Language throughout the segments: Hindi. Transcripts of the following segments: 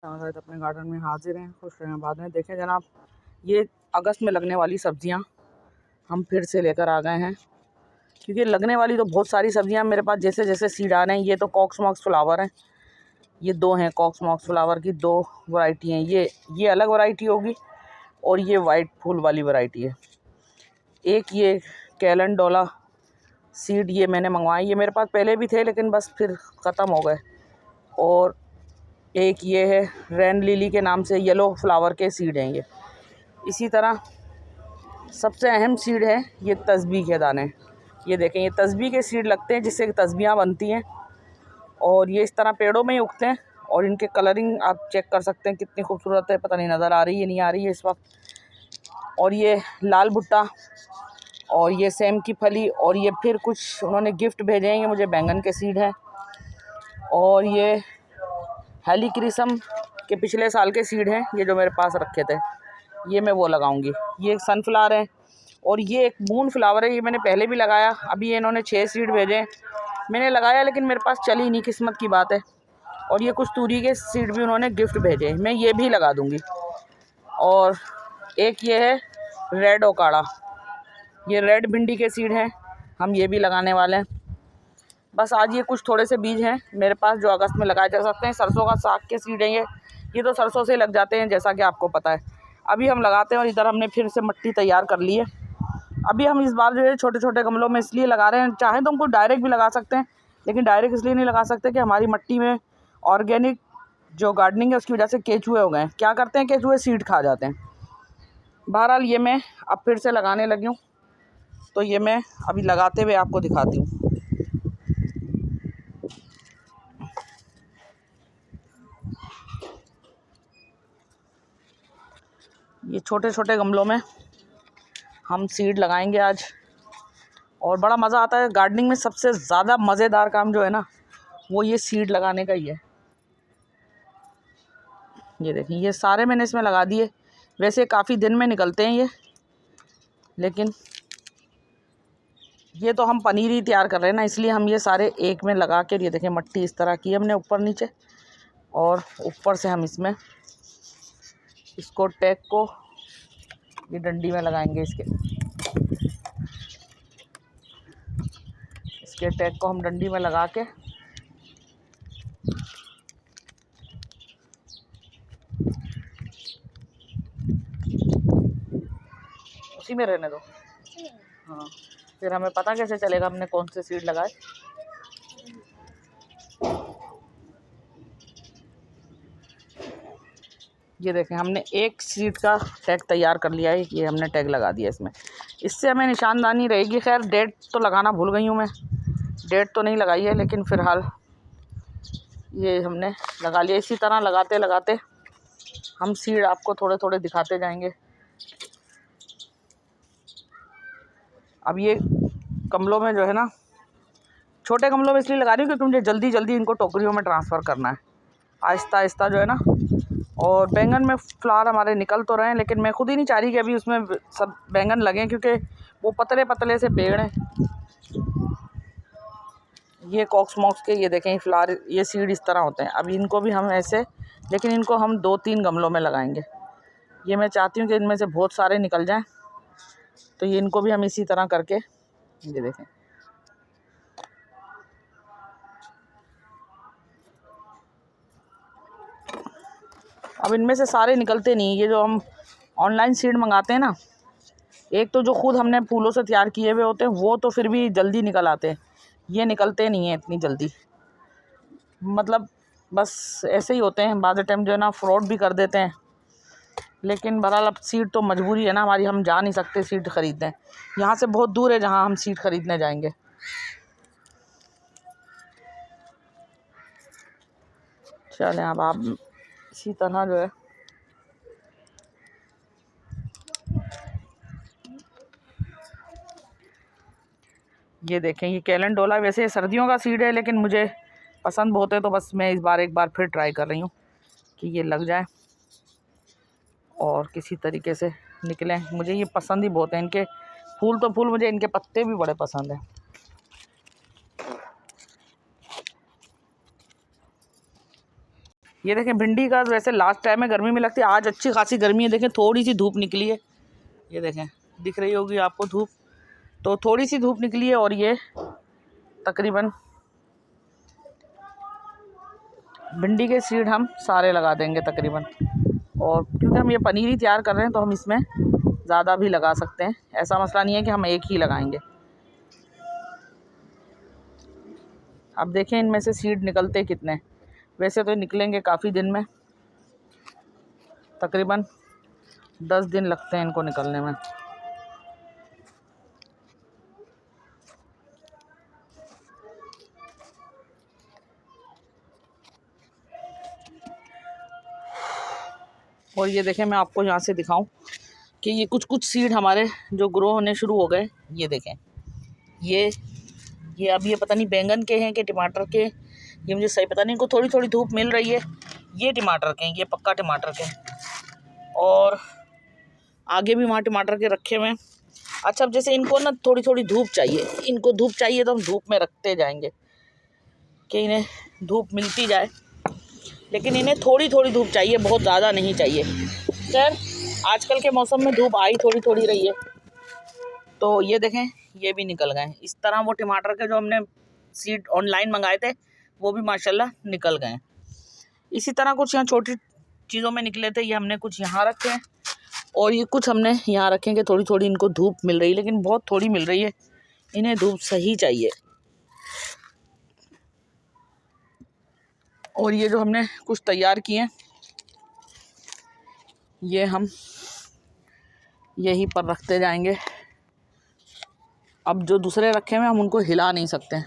अपने गार्डन में हाजिर हैं, खुश रहें बाद में। देखें जनाब, ये अगस्त में लगने वाली सब्जियां हम फिर से लेकर आ गए हैं, क्योंकि लगने वाली तो बहुत सारी सब्जियां मेरे पास जैसे जैसे सीड आ रहे हैं। ये तो कॉक्समॉक्स फ्लावर हैं, ये दो हैं कॉक्समॉक्स फ्लावर की, दो वैरायटी हैं। ये अलग वैरायटी होगी और ये वाइट फूल वाली वैरायटी है। एक ये कैलेंडोला सीड ये मैंने मंगवाए, ये मेरे पास पहले भी थे लेकिन बस फिर ख़त्म हो गए। और एक ये है रेन लिली के नाम से, येलो फ्लावर के सीड हैं ये। इसी तरह सबसे अहम सीड है ये तस्बीह के दाने। ये देखें, ये तस्बीह के सीड लगते हैं जिससे तस्बीहां बनती हैं, और ये इस तरह पेड़ों में ही उगते हैं। और इनके कलरिंग आप चेक कर सकते हैं कितनी खूबसूरत है, पता नहीं नज़र आ रही है नहीं आ रही है इस वक्त। और ये लाल भुट्टा, और ये सेम की फली, और ये फिर कुछ उन्होंने गिफ्ट भेजे हैं, ये मुझे बैंगन के सीड हैं। और ये हेलिक्रिसम के पिछले साल के सीड हैं, ये जो मेरे पास रखे थे, ये मैं वो लगाऊंगी। ये एक सनफ्लावर है, और ये एक मून फ्लावर है, ये मैंने पहले भी लगाया। अभी ये इन्होंने 6 सीड भेजे, मैंने लगाया लेकिन मेरे पास चली नहीं, किस्मत की बात है। और ये कुछ तूरी के सीड भी उन्होंने गिफ्ट भेजे, मैं ये भी लगा दूंगी। और एक ये है रेड ओकाड़ा, ये रेड भिंडी के सीड हैं, हम ये भी लगाने वाले हैं। बस आज ये कुछ थोड़े से बीज हैं मेरे पास जो अगस्त में लगाए जा सकते हैं। सरसों का साग के सीड हैं ये तो सरसों से लग जाते हैं जैसा कि आपको पता है। अभी हम लगाते हैं, और इधर हमने फिर से मिट्टी तैयार कर ली है। अभी हम इस बार जो है छोटे छोटे गमलों में इसलिए लगा रहे हैं, चाहें तो हमको डायरेक्ट भी लगा सकते हैं, लेकिन डायरेक्ट इसलिए नहीं लगा सकते कि हमारी मिट्टी में ऑर्गेनिक जो गार्डनिंग है उसकी वजह से केचुए हो गए हैं। क्या करते हैं केचुए, सीड खा जाते हैं। बहरहाल ये मैं अब फिर से लगाने लगी हूँ, तो ये मैं अभी लगाते हुए आपको दिखाती हूँ। ये छोटे छोटे गमलों में हम सीड लगाएंगे आज, और बड़ा मज़ा आता है गार्डनिंग में। सबसे ज़्यादा मज़ेदार काम जो है ना, वो ये सीड लगाने का ही है। ये देखें, ये सारे मैंने इसमें लगा दिए। वैसे काफ़ी दिन में निकलते हैं ये, लेकिन ये तो हम पनीर ही तैयार कर रहे हैं ना, इसलिए हम ये सारे एक में लगा के, ये देखें मट्टी इस तरह की हमने ऊपर नीचे, और ऊपर से हम इसमें इसको टैग को ये डंडी में लगाएंगे। इसके टैग को हम डंडी में लगा के उसी में रहने दो। हाँ, फिर हमें पता कैसे चलेगा हमने कौन से सीड लगाए। ये देखें, हमने एक सीड का टैग तैयार कर लिया है, ये हमने टैग लगा दिया इसमें। इससे हमें निशानदानी रहेगी। खैर डेट तो लगाना भूल गई हूँ मैं, डेट तो नहीं लगाई है, लेकिन फ़िलहाल ये हमने लगा लिया। इसी तरह लगाते लगाते हम सीड आपको थोड़े थोड़े दिखाते जाएंगे। अब ये गमलों में जो है ना, छोटे गमलों में इसलिए लगा रही हूँ क्योंकि मुझे जल्दी जल्दी इनको टोकरियों में ट्रांसफ़र करना है, आहिस्ता आहिस्ता जो है ना। और बैंगन में फ्लावर हमारे निकल तो रहे हैं, लेकिन मैं खुद ही नहीं चाह रही कि अभी उसमें सब बैंगन लगें, क्योंकि वो पतले पतले से पेड़ हैं। ये कॉक्समॉक्स के, ये देखें फ्लावर, ये सीड इस तरह होते हैं। अभी इनको भी हम ऐसे, लेकिन इनको हम 2-3 गमलों में लगाएंगे। ये मैं चाहती हूँ कि इनमें से बहुत सारे निकल जाएं, तो ये इनको भी हम इसी तरह करके, ये देखें अब इनमें से सारे निकलते नहीं। ये जो हम ऑनलाइन सीड मंगाते हैं ना, एक तो जो खुद हमने फूलों से तैयार किए हुए होते हैं वो तो फिर भी जल्दी निकल आते हैं, ये निकलते नहीं हैं इतनी जल्दी। मतलब बस ऐसे ही होते हैं, बाद टाइम जो है ना फ्रॉड भी कर देते हैं। लेकिन बहरहाल अब सीड तो मजबूरी है ना हमारी, हम जा नहीं सकते सीड ख़रीदने। यहाँ से बहुत दूर है जहाँ हम सीड ख़रीदने जाएंगे। चलें, अब आप इसी तरह जो है ये देखें, ये कैलेंडोला वैसे सर्दियों का सीड है, लेकिन मुझे पसंद बहुत है, तो बस मैं इस बार एक बार फिर ट्राई कर रही हूँ कि ये लग जाए और किसी तरीके से निकलें। मुझे ये पसंद ही बहुत है, इनके फूल तो फूल, मुझे इनके पत्ते भी बड़े पसंद हैं। ये देखें भिंडी का वैसे लास्ट टाइम में गर्मी में लगती है, आज अच्छी खासी गर्मी है। देखें थोड़ी सी धूप निकली है, ये देखें दिख रही होगी आपको धूप, तो थोड़ी सी धूप निकली है। और ये तकरीबन भिंडी के सीड हम सारे लगा देंगे तकरीबन। और क्योंकि हम ये पनीर ही तैयार कर रहे हैं तो हम इसमें ज़्यादा भी लगा सकते हैं, ऐसा मसला नहीं है कि हम एक ही लगाएंगे। अब देखें इनमें से सीड निकलते कितने, वैसे तो निकलेंगे काफ़ी दिन में, तकरीबन 10 दिन लगते हैं इनको निकलने में। और ये देखें मैं आपको यहाँ से दिखाऊं कि ये कुछ कुछ सीड हमारे जो ग्रो होने शुरू हो गए। ये देखें ये अब ये पता नहीं बैंगन के हैं कि टमाटर के, ये मुझे सही पता नहीं। इनको थोड़ी थोड़ी धूप मिल रही है। ये टमाटर के हैं, ये पक्का टमाटर के हैं। और आगे भी वहाँ टमाटर के रखे हुए हैं। अच्छा अब जैसे इनको ना थोड़ी थोड़ी धूप चाहिए, इनको धूप चाहिए तो हम धूप में रखते जाएंगे कि इन्हें धूप मिलती जाए, लेकिन इन्हें थोड़ी थोड़ी धूप चाहिए, बहुत ज़्यादा नहीं चाहिए। खैर आजकल के मौसम में धूप आई थोड़ी थोड़ी रही है। तो ये देखें ये भी निकल गए इस तरह। वो टमाटर के जो हमने सीड ऑनलाइन मंगाए थे वो भी माशाल्लाह निकल गए। इसी तरह कुछ यहाँ छोटी चीज़ों में निकले थे, ये हमने कुछ यहाँ रखे हैं और ये कुछ हमने यहाँ रखेंगे। थोड़ी थोड़ी इनको धूप मिल रही है, लेकिन बहुत थोड़ी मिल रही है, इन्हें धूप सही चाहिए। और ये जो हमने कुछ तैयार किए हैं ये हम यहीं पर रखते जाएंगे। अब जो दूसरे रखे हुए हम उनको हिला नहीं सकते,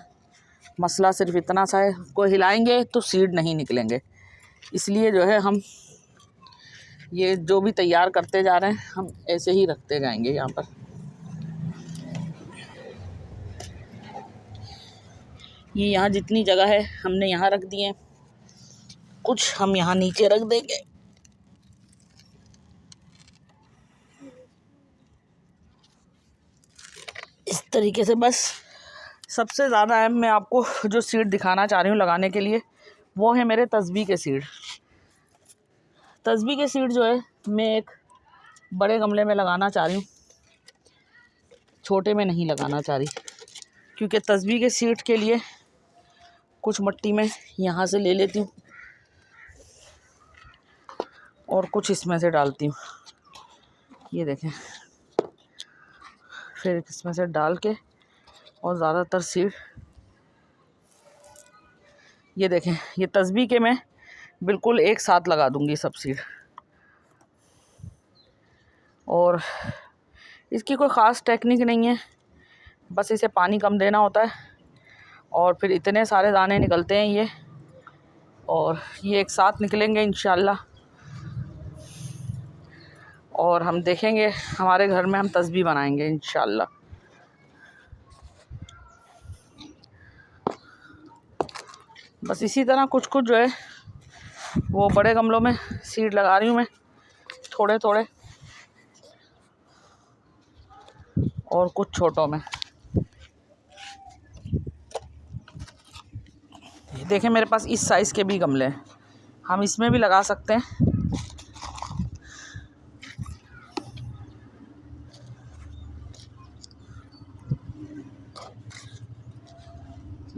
मसला सिर्फ इतना सा है, को हिलाएंगे तो सीड नहीं निकलेंगे। इसलिए जो है हम ये जो भी तैयार करते जा रहे हैं हम ऐसे ही रखते जाएंगे। यहाँ पर ये यहाँ जितनी जगह है हमने यहाँ रख दिए, कुछ हम यहाँ नीचे रख देंगे। इस तरीके से बस। सबसे ज़्यादा अहम मैं आपको जो सीड दिखाना चाह रही हूँ लगाने के लिए वो है मेरे तस्बीह के सीड। तस्बीह के सीड जो है मैं एक बड़े गमले में लगाना चाह रही हूँ, छोटे में नहीं लगाना चाह रही, क्योंकि तस्बीह के सीड के लिए कुछ मिट्टी में यहाँ से ले लेती हूँ और कुछ इसमें से डालती हूँ। ये देखें, फिर इसमें से डाल के और ज़्यादातर सीड ये देखें, ये तस्बीह के मैं बिल्कुल एक साथ लगा दूँगी सब सीड। और इसकी कोई ख़ास टेक्निक नहीं है, बस इसे पानी कम देना होता है और फिर इतने सारे दाने निकलते हैं ये, और ये एक साथ निकलेंगे इंशाल्लाह। और हम देखेंगे हमारे घर में हम तस्बीह बनाएंगे इंशाल्लाह। बस इसी तरह कुछ कुछ जो है वो बड़े गमलों में सीड लगा रही हूँ मैं थोड़े थोड़े, और कुछ छोटों में। देखें मेरे पास इस साइज़ के भी गमले हैं, हम इसमें भी लगा सकते हैं।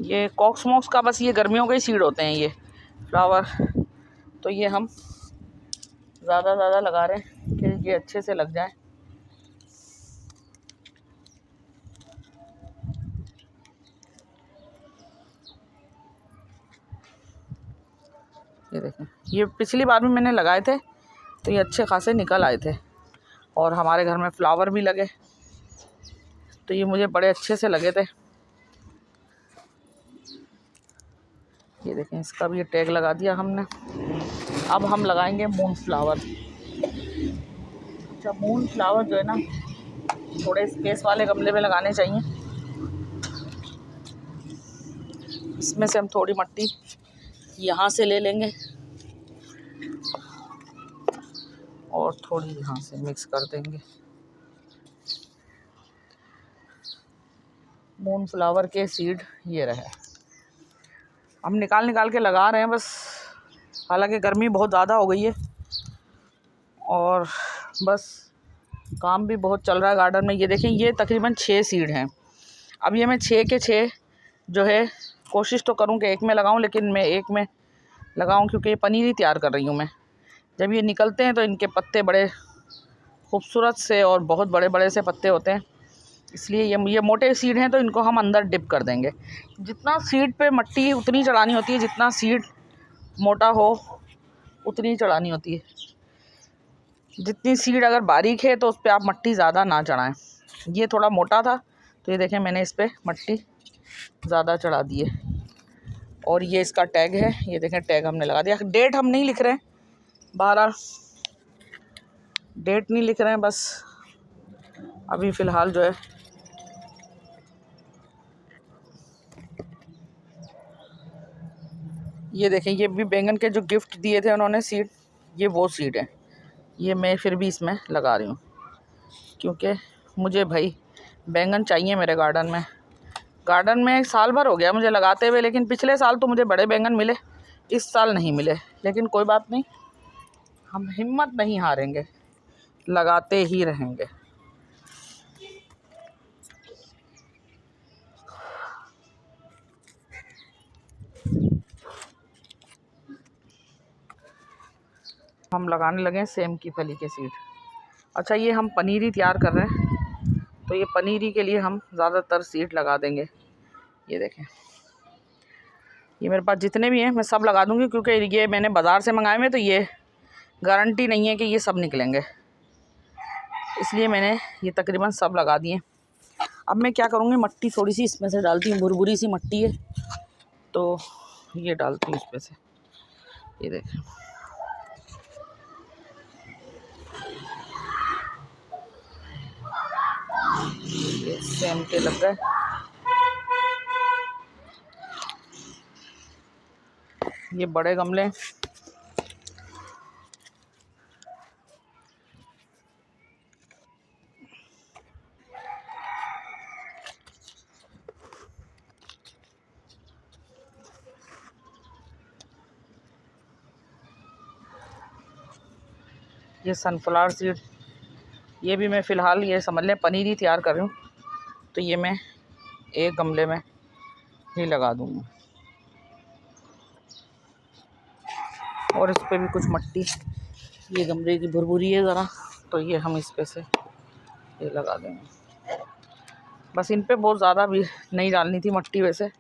ये कॉक्समॉक्स का बस ये गर्मियों के ही सीड होते हैं ये फ्लावर, तो ये हम ज़्यादा लगा रहे हैं कि ये अच्छे से लग जाए। ये देखें, ये पिछली बार भी मैंने लगाए थे तो ये अच्छे खासे निकल आए थे और हमारे घर में फ्लावर भी लगे, तो ये मुझे बड़े अच्छे से लगे थे। ये देखें, इसका भी ये टैग लगा दिया हमने। अब हम लगाएंगे मून फ्लावर। अच्छा, मून फ्लावर जो है ना थोड़े स्पेस वाले गमले में लगाने चाहिए। इसमें से हम थोड़ी मिट्टी यहाँ से ले लेंगे और थोड़ी यहाँ से मिक्स कर देंगे। मून फ्लावर के सीड ये रहे, हम निकाल के लगा रहे हैं, बस हालांकि गर्मी बहुत ज़्यादा हो गई है और बस काम भी बहुत चल रहा है गार्डन में। ये देखें, ये तकरीबन 6 सीड हैं। अब ये मैं 6 के 6 जो है कोशिश तो करूँ कि एक में लगाऊँ, लेकिन मैं एक में लगाऊँ क्योंकि ये पनीर ही तैयार कर रही हूँ मैं। जब ये निकलते हैं तो इनके पत्ते बड़े खूबसूरत से और बहुत बड़े बड़े से पत्ते होते हैं, इसलिए ये मोटे सीड हैं तो इनको हम अंदर डिप कर देंगे। जितना सीड पे मट्टी उतनी चढ़ानी होती है, जितना सीड मोटा हो उतनी चढ़ानी होती है। जितनी सीड अगर बारीक है तो उस पर आप मट्टी ज़्यादा ना चढ़ाएं। ये थोड़ा मोटा था तो ये देखें मैंने इस पर मट्टी ज़्यादा चढ़ा दी है। और ये इसका टैग है, ये देखें टैग हमने लगा दिया। डेट हम नहीं लिख रहे हैं, 12 डेट नहीं लिख रहे हैं, बस अभी फ़िलहाल जो है ये देखें, ये भी बैंगन के जो गिफ्ट दिए थे उन्होंने सीड, ये वो सीड है। ये मैं फिर भी इसमें लगा रही हूँ क्योंकि मुझे भाई बैंगन चाहिए मेरे गार्डन में। गार्डन में साल भर हो गया मुझे लगाते हुए, लेकिन पिछले साल तो मुझे बड़े बैंगन मिले, इस साल नहीं मिले। लेकिन कोई बात नहीं, हम हिम्मत नहीं हारेंगे, लगाते ही रहेंगे। हम लगाने लगे सेम की फली के सीड। अच्छा, ये हम पनीरी तैयार कर रहे हैं तो ये पनीरी के लिए हम ज़्यादातर सीड लगा देंगे। ये देखें, ये मेरे पास जितने भी हैं मैं सब लगा दूंगी क्योंकि ये मैंने बाज़ार से मंगाए हुए, तो ये गारंटी नहीं है कि ये सब निकलेंगे, इसलिए मैंने ये तकरीबन सब लगा दिए। अब मैं क्या करूँगी, मट्टी थोड़ी सी इसमें से डालती हूँ, भुरभुरी सी मट्टी है तो ये डालती हूँ इसमें से। ये देखें, ये सेम के लग गए। ये बड़े गमले ये सनफ्लावर सीड, ये भी मैं फ़िलहाल ये समझ लें पनीर ही तैयार कर रही हूँ, तो ये मैं एक गमले में ही लगा दूँगी। और इस पर भी कुछ मट्टी, ये गमले की भुरभुरी है ज़रा, तो ये हम इस पे से ये लगा देंगे। बस इन पे बहुत ज़्यादा भी नहीं डालनी थी मट्टी वैसे।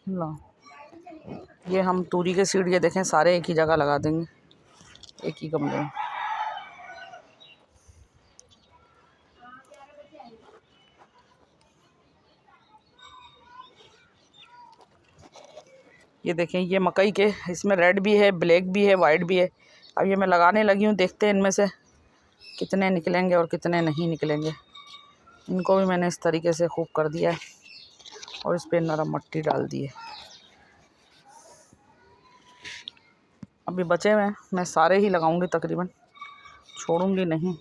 ला, ये हम तूरी के सीड ये देखें सारे एक ही जगह लगा देंगे, एक ही गमले में। ये देखें, ये मकई के, इसमें रेड भी है, ब्लैक भी है, वाइट भी है। अब ये मैं लगाने लगी हूँ, देखते हैं इनमें से कितने निकलेंगे और कितने नहीं निकलेंगे। इनको भी मैंने इस तरीके से खूब कर दिया है और इस पर नरम मट्टी डाल दी है। अभी बचे हुए मैं सारे ही लगाऊंगी तकरीबन, छोड़ूंगी नहीं।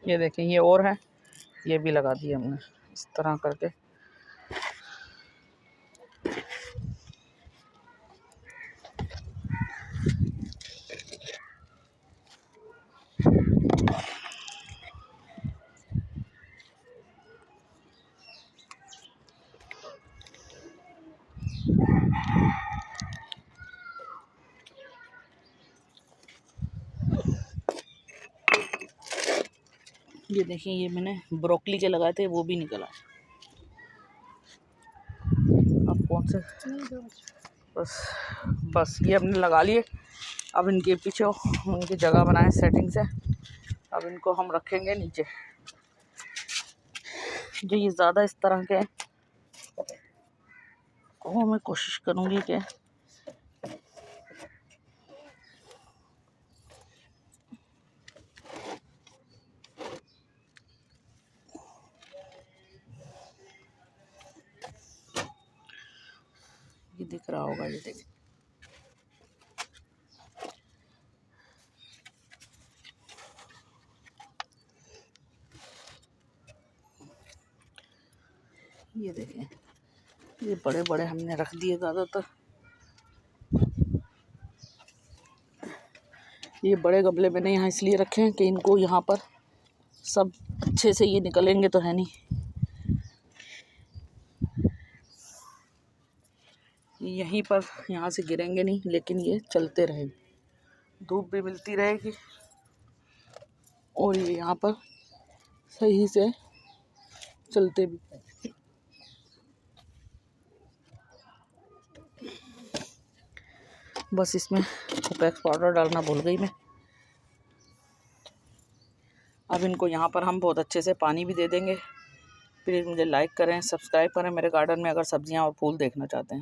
ये देखें, ये और है, ये भी लगा दिए हमने इस तरह करके। ये देखिए, ये मैंने ब्रोकली के लगाए थे, वो भी निकला। अब कौन से, बस ये हमने लगा लिए। अब इनके पीछे उनकी जगह बनाए सेटिंग से, अब इनको हम रखेंगे नीचे। जो ये ज़्यादा इस तरह के वो मैं कोशिश करूँगी कि ये दिख रहा होगा, ये देखिए। ये देखें, ये बड़े बड़े हमने रख दिए ज़्यादातर। ये बड़े गमले मैंने यहाँ इसलिए रखे हैं कि इनको यहाँ पर सब अच्छे से ये निकलेंगे तो है नहीं, यहीं पर यहाँ से गिरेंगे नहीं, लेकिन ये चलते रहेंगे, धूप भी मिलती रहेगी और ये यहाँ पर सही से चलते भी। बस इसमें ओपेक्स पाउडर डालना भूल गई मैं। अब इनको यहाँ पर हम बहुत अच्छे से पानी भी दे देंगे। प्लीज़ मुझे लाइक करें, सब्सक्राइब करें मेरे गार्डन में अगर सब्जियां और फूल देखना चाहते हैं।